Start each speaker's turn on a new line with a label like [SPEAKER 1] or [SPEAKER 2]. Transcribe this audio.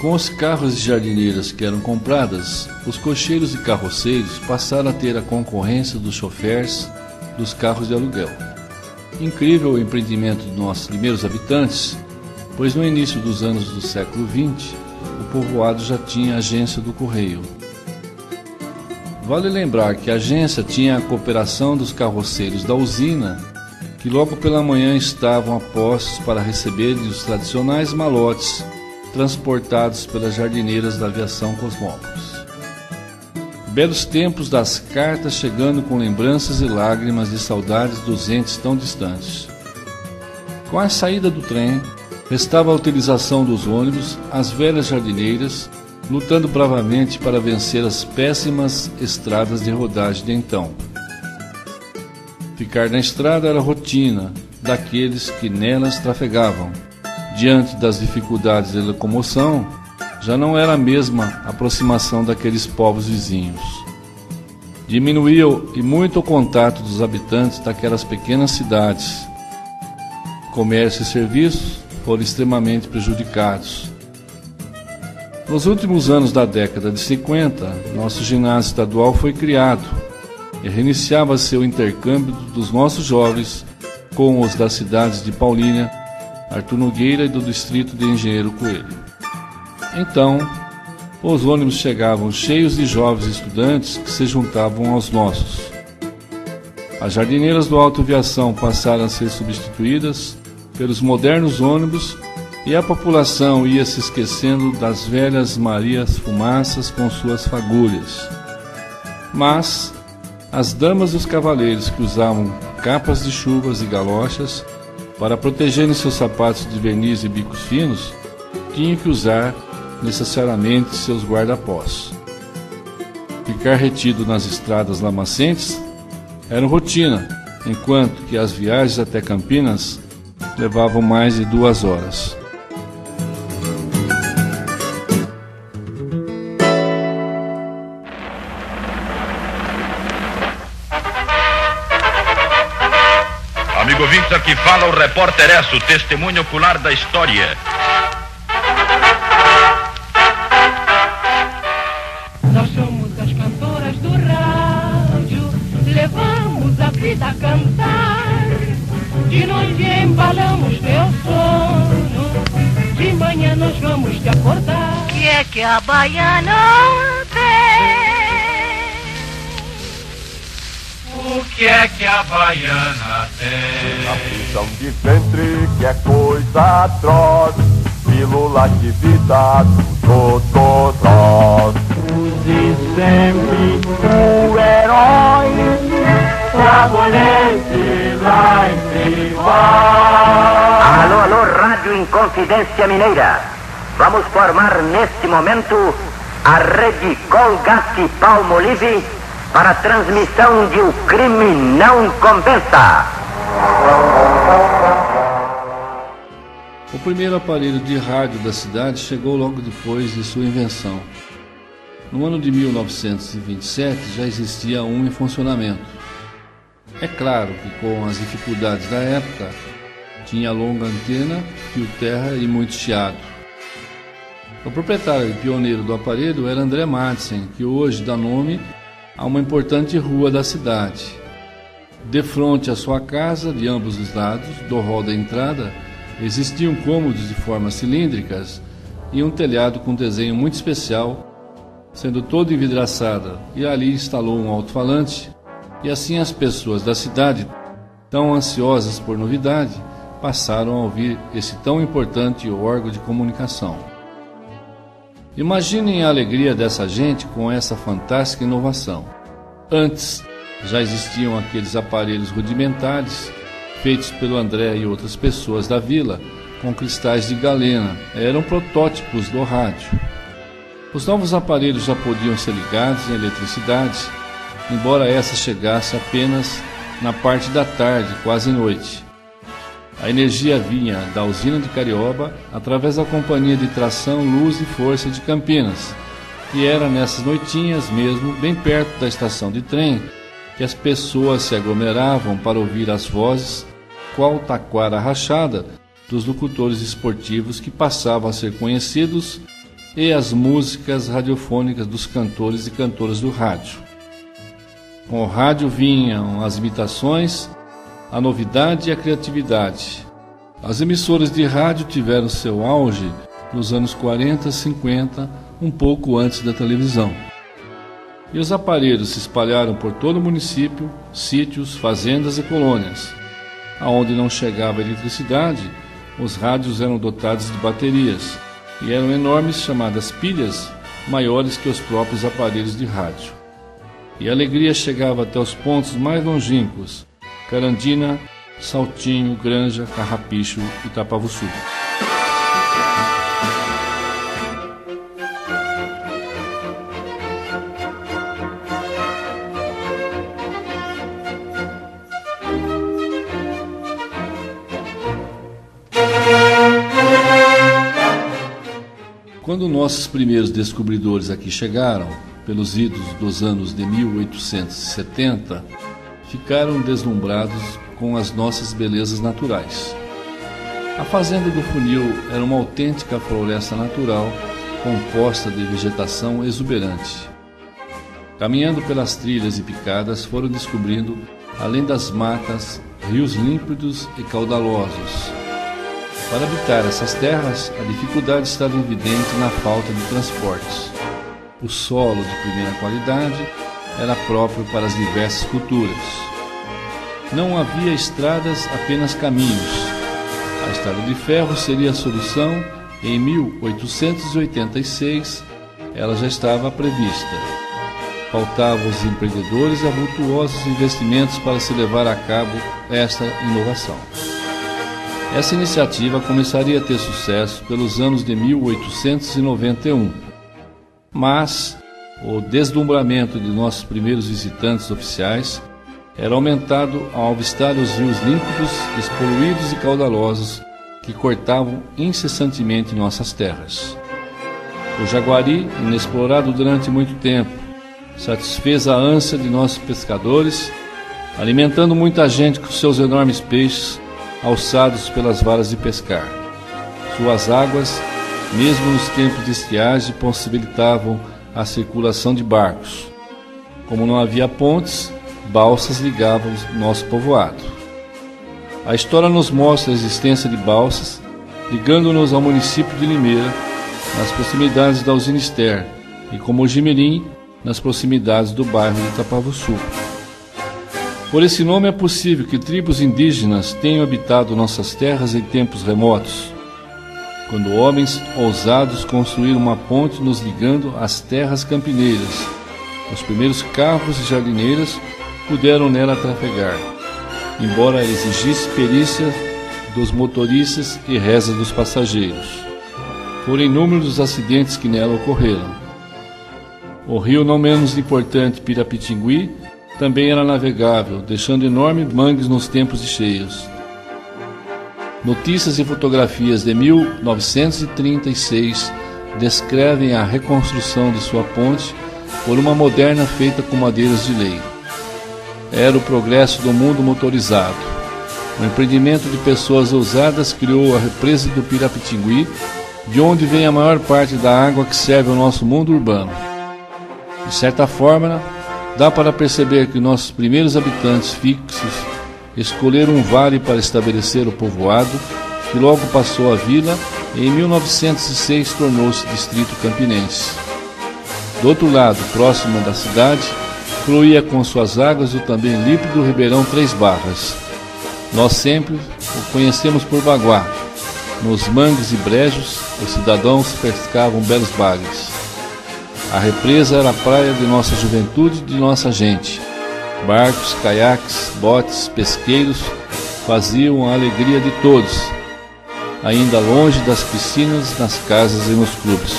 [SPEAKER 1] Com os carros e jardineiras que eram compradas, os cocheiros e carroceiros passaram a ter a concorrência dos chofés dos carros de aluguel. Incrível o empreendimento dos nossos primeiros habitantes, pois no início dos anos do século XX, o povoado já tinha agência do correio. Vale lembrar que a agência tinha a cooperação dos carroceiros da usina, que logo pela manhã estavam a postos para receberem os tradicionais malotes transportados pelas jardineiras da aviação Cosmópolis. Belos tempos das cartas chegando com lembranças e lágrimas de saudades dos entes tão distantes. Com a saída do trem, restava a utilização dos ônibus, as velhas jardineiras, lutando bravamente para vencer as péssimas estradas de rodagem de então. Ficar na estrada era rotina daqueles que nelas trafegavam. Diante das dificuldades de locomoção, já não era a mesma aproximação daqueles povos vizinhos. Diminuiu e muito o contato dos habitantes daquelas pequenas cidades. Comércio e serviços foram extremamente prejudicados. Nos últimos anos da década de 50, nosso ginásio estadual foi criado e reiniciava seu intercâmbio dos nossos jovens com os das cidades de Paulínia, Artur Nogueira e do distrito de Engenheiro Coelho. Então, os ônibus chegavam cheios de jovens estudantes que se juntavam aos nossos. As jardineiras do Alto Viação passaram a ser substituídas pelos modernos ônibus e a população ia se esquecendo das velhas Marias Fumaças com suas fagulhas. Mas as damas e os cavaleiros que usavam capas de chuvas e galochas para protegerem seus sapatos de verniz e bicos finos, tinham que usar necessariamente seus guarda-pós. Ficar retido nas estradas lamacentes era rotina, enquanto que as viagens até Campinas levavam mais de 2 horas.
[SPEAKER 2] Amigo ouvinte, aqui fala o repórter Esso, testemunho ocular da história.
[SPEAKER 3] Nós somos as cantoras do rádio, levamos a vida a cantar. De noite embalamos teu sono, de manhã nós vamos te acordar. O que é que a baiana tem?
[SPEAKER 4] O que é que a baiana tem?
[SPEAKER 5] A prisão de ventre que é coisa atroz, pílula de vida dos outros.
[SPEAKER 4] Use sempre o herói, trabalhante lá em cima.
[SPEAKER 6] Alô, alô, Rádio Inconfidência Mineira. Vamos formar neste momento a rede Colgate Palmolive para a transmissão de O Crime Não Compensa.
[SPEAKER 1] O primeiro aparelho de rádio da cidade chegou logo depois de sua invenção. No ano de 1927 já existia um em funcionamento. É claro que com as dificuldades da época, tinha longa antena, fio terra e muito chiado. O proprietário e pioneiro do aparelho era André Madsen, que hoje dá nome a uma importante rua da cidade. De frente à sua casa, de ambos os lados do hall da entrada, existiam cômodos de formas cilíndricas e um telhado com desenho muito especial, sendo todo envidraçado, e ali instalou um alto-falante, e assim as pessoas da cidade, tão ansiosas por novidade, passaram a ouvir esse tão importante órgão de comunicação. Imaginem a alegria dessa gente com essa fantástica inovação. Antes, já existiam aqueles aparelhos rudimentares, feitos pelo André e outras pessoas da vila, com cristais de galena. Eram protótipos do rádio. Os novos aparelhos já podiam ser ligados em eletricidade, embora essa chegasse apenas na parte da tarde, quase noite. A energia vinha da usina de Carioba através da companhia de tração Luz e Força de Campinas, e era nessas noitinhas mesmo, bem perto da estação de trem, que as pessoas se aglomeravam para ouvir as vozes, qual taquara rachada, dos locutores esportivos que passavam a ser conhecidos e as músicas radiofônicas dos cantores e cantoras do rádio. Com o rádio vinham as imitações, a novidade e a criatividade. As emissoras de rádio tiveram seu auge nos anos 40 e 50, um pouco antes da televisão. E os aparelhos se espalharam por todo o município, sítios, fazendas e colônias. Aonde não chegava a eletricidade, os rádios eram dotados de baterias e eram enormes, chamadas pilhas, maiores que os próprios aparelhos de rádio. E a alegria chegava até os pontos mais longínquos: Carandina, Saltinho, Granja, Carrapicho e Itapavuçu. Quando nossos primeiros descobridores aqui chegaram, pelos idos dos anos de 1870, ficaram deslumbrados com as nossas belezas naturais. A fazenda do Funil era uma autêntica floresta natural, composta de vegetação exuberante. Caminhando pelas trilhas e picadas, foram descobrindo, além das matas, rios límpidos e caudalosos. Para habitar essas terras, a dificuldade estava evidente na falta de transportes. O solo de primeira qualidade era próprio para as diversas culturas. Não havia estradas, apenas caminhos. A estrada de ferro seria a solução e em 1886 ela já estava prevista. Faltavam os empreendedores e avultuosos investimentos para se levar a cabo esta inovação. Essa iniciativa começaria a ter sucesso pelos anos de 1891, mas o deslumbramento de nossos primeiros visitantes oficiais era aumentado ao avistar os rios límpidos, despoluídos e caudalosos que cortavam incessantemente nossas terras. O Jaguari, inexplorado durante muito tempo, satisfez a ânsia de nossos pescadores, alimentando muita gente com seus enormes peixes alçados pelas varas de pescar. Suas águas, mesmo nos tempos de estiagem, possibilitavam a circulação de barcos. Como não havia pontes, balsas ligavam nosso povoado. A história nos mostra a existência de balsas, ligando-nos ao município de Limeira, nas proximidades da usina Ester, e como Jimirim, nas proximidades do bairro de Itapavuçu. Por esse nome é possível que tribos indígenas tenham habitado nossas terras em tempos remotos, quando homens ousados construíram uma ponte nos ligando às terras campineiras. Os primeiros carros e jardineiras puderam nela trafegar, embora exigisse perícia dos motoristas e reza dos passageiros. Foram inúmeros os acidentes que nela ocorreram. O rio não menos importante, Pirapitingui, também era navegável, deixando enormes mangues nos tempos de cheios. Notícias e fotografias de 1936 descrevem a reconstrução de sua ponte por uma moderna feita com madeiras de lei. Era o progresso do mundo motorizado. O empreendimento de pessoas ousadas criou a represa do Pirapitingui, de onde vem a maior parte da água que serve ao nosso mundo urbano. De certa forma, dá para perceber que nossos primeiros habitantes fixos escolheram um vale para estabelecer o povoado, que logo passou a vila e em 1906 tornou-se distrito campinense. Do outro lado, próximo da cidade, fluía com suas águas o também límpido Ribeirão Três Barras. Nós sempre o conhecemos por Baguá. Nos mangues e brejos, os cidadãos pescavam belos bagres. A represa era a praia de nossa juventude e de nossa gente. Barcos, caiaques, botes, pesqueiros faziam a alegria de todos, ainda longe das piscinas, nas casas e nos clubes.